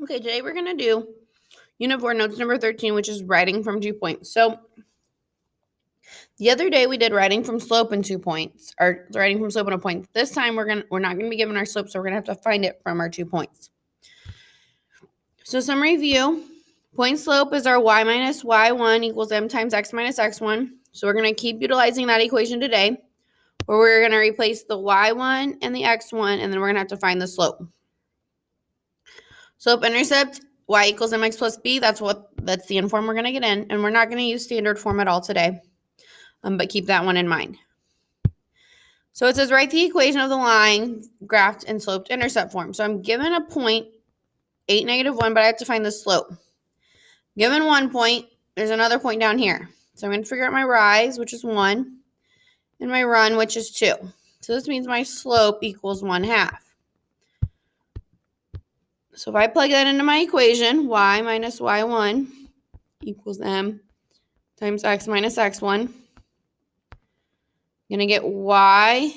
Okay, today we're going to do Unit 4, Notes number 13, which is writing from 2 points. So the other day we did writing from slope and 2 points, or writing from slope and a point. This time we're not going to be given our slope, so we're going to have to find it from our 2 points. So some review. Point slope is our y minus y1 equals m times x minus x1. So we're going to keep utilizing that equation today, where we're going to replace the y1 and the x1, and then we're going to have to find the slope. Slope-intercept, y equals mx plus b. That's the end form we're going to get in, and we're not going to use standard form at all today, but keep that one in mind. So it says write the equation of the line graphed in slope-intercept form. So I'm given a point, 8, negative 1, but I have to find the slope. Given 1 point, there's another point down here. So I'm going to figure out my rise, which is 1, and my run, which is 2. So this means my slope equals 1/2. So if I plug that into my equation, y minus y1 equals m times x minus x1, I'm going to get y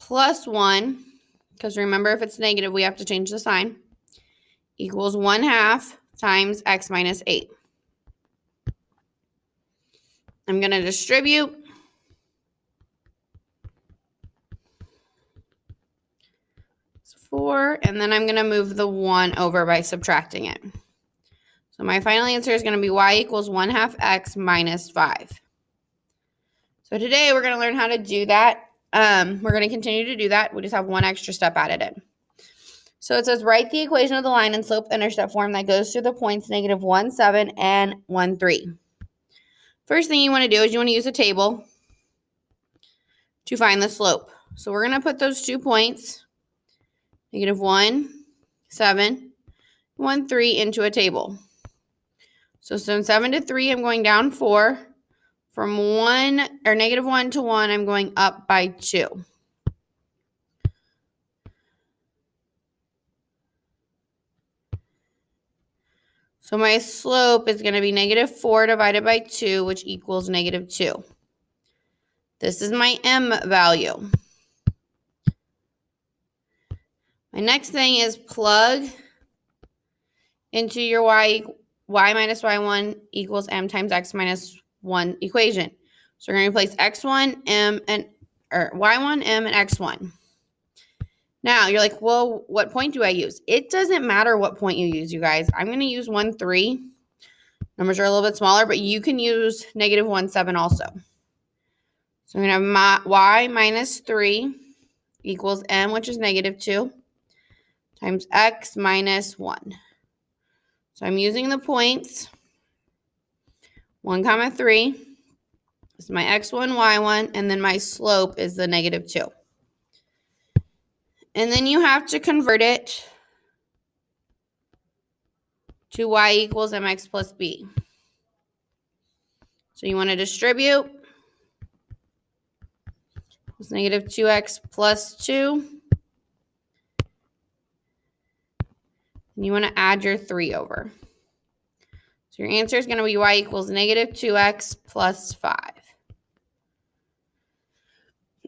plus 1, because remember, if it's negative, we have to change the sign, equals 1/2 times x minus 8. I'm going to distribute. It's 4, and then I'm going to move the 1 over by subtracting it. So my final answer is going to be y equals 1/2 x minus 5. So today we're going to learn how to do that. We're going to continue to do that. We just have one extra step added in. So it says write the equation of the line in slope-intercept form that goes through the points negative 1, 7, and 1, 3. First thing you want to do is you want to use a table to find the slope. So we're going to put those 2 points, negative 1, 7, 1, 3, into a table. So from 7 to 3, I'm going down 4. From negative 1 to 1, I'm going up by 2. So my slope is going to be negative 4 divided by 2, which equals negative 2. This is my m value. My next thing is plug into your y minus y1 equals m times x minus 1 equation. So we're going to replace y1, m, and x1. Now, you're like, well, what point do I use? It doesn't matter what point you use, you guys. I'm going to use 1, 3. Numbers are a little bit smaller, but you can use negative 1, 7 also. So I'm going to have y minus 3 equals m, which is negative 2, times x minus 1. So I'm using the points 1, 3. This is my x1, y1, and then my slope is the negative 2. And then you have to convert it to y equals mx plus b. So you want to distribute. It's negative 2x plus 2. And you want to add your 3 over. So your answer is going to be y equals negative 2x plus 5.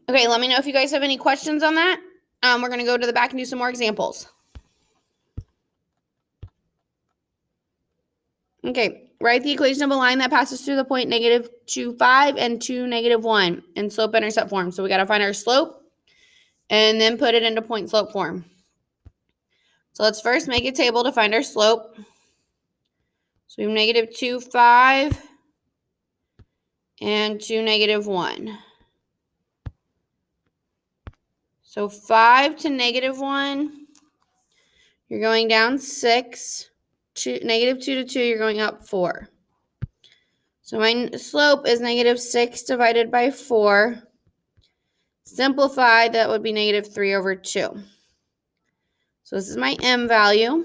Okay, let me know if you guys have any questions on that. We're going to go to the back and do some more examples. Okay, write the equation of a line that passes through the point negative 2, 5 and 2, negative 1 in slope-intercept form. So we got to find our slope and then put it into point slope form. So let's first make a table to find our slope. So we have negative 2, 5 and 2, negative 1. So 5 to negative 1, you're going down 6. Negative 2 to 2, you're going up 4. So my slope is negative 6 divided by 4. Simplified, that would be negative 3 over 2. So this is my m value.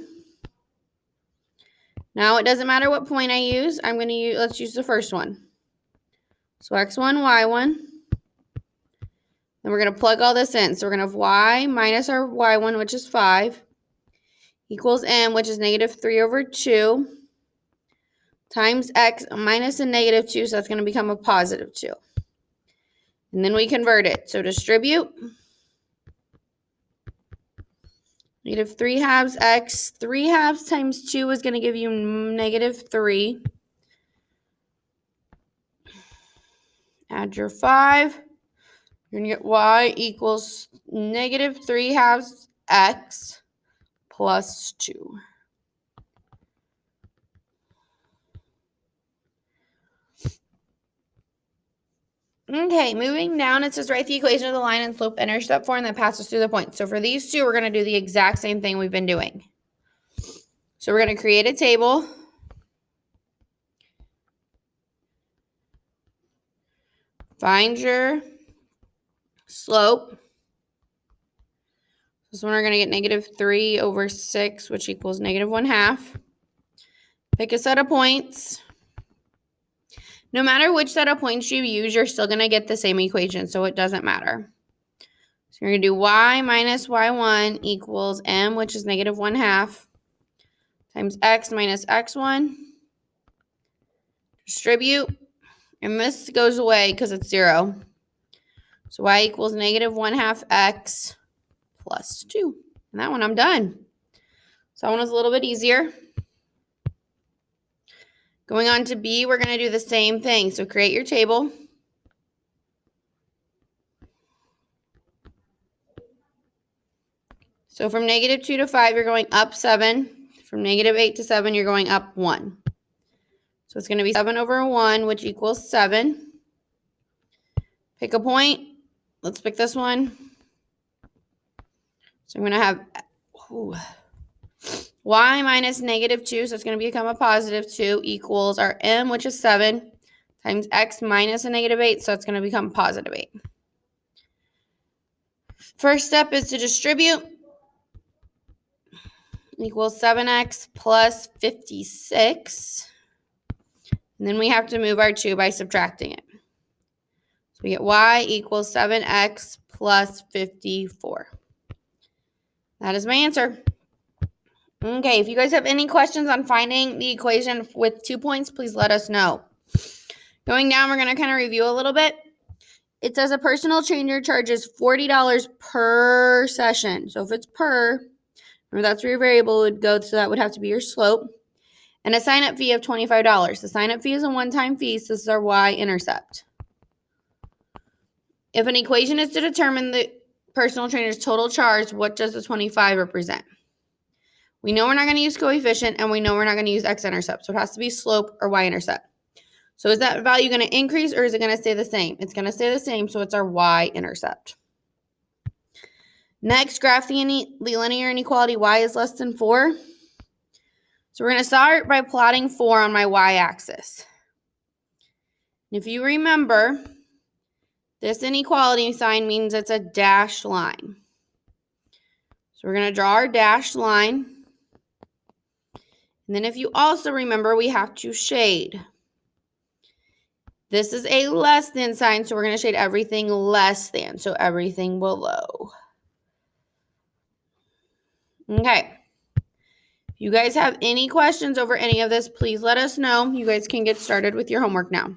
Now it doesn't matter what point I use. Let's use the first one. So x1, y1. Then we're going to plug all this in. So we're going to have y minus our y1, which is 5, equals m, which is negative 3 over 2, times x minus a negative 2, so that's going to become a positive 2. And then we convert it. So distribute. Negative 3 halves x. 3 halves times 2 is going to give you negative 3. Add your 5. You're going to get y equals negative 3 halves x plus 2. Okay, moving down, it says write the equation of the line and slope intercept form that passes through the point. So for these two, we're going to do the exact same thing we've been doing. So we're going to create a table. Find your slope. This one we're going to get negative 3 over 6, which equals negative 1/2. Pick a set of points. No matter which set of points you use, you're still going to get the same equation, so it doesn't matter. So you're going to do y minus y1 equals m, which is negative 1/2, times x minus x1. Distribute, and this goes away because it's 0. So y equals negative 1/2 x plus 2. And that one I'm done. So that one was a little bit easier. Going on to B, we're going to do the same thing. So create your table. So from negative 2 to 5, you're going up 7. From negative 8 to 7, you're going up 1. So it's going to be 7 over 1, which equals 7. Pick a point. Let's pick this one. So I'm going to have y minus negative 2, so it's going to become a positive 2, equals our m, which is 7, times x minus a negative 8, so it's going to become positive 8. First step is to distribute. Equals 7x plus 56. And then we have to move our 2 by subtracting it. So we get y equals 7x plus 54. That is my answer. Okay, if you guys have any questions on finding the equation with 2 points, please let us know. Going down, we're going to kind of review a little bit. It says a personal trainer charges $40 per session. So if it's per, remember that's where your variable would go, so that would have to be your slope. And a sign-up fee of $25. The sign-up fee is a one-time fee, so this is our y-intercept. If an equation is to determine the personal trainer's total charge, what does the 25 represent? We know we're not going to use coefficient, and we know we're not going to use x-intercept, so it has to be slope or y-intercept. So is that value going to increase, or is it going to stay the same? It's going to stay the same, so it's our y-intercept. Next, graph the linear inequality y is less than 4. So we're going to start by plotting 4 on my y-axis. If you remember, this inequality sign means it's a dashed line. So we're going to draw our dashed line. And then if you also remember, we have to shade. This is a less than sign, so we're going to shade everything less than, so everything below. Okay. If you guys have any questions over any of this, please let us know. You guys can get started with your homework now.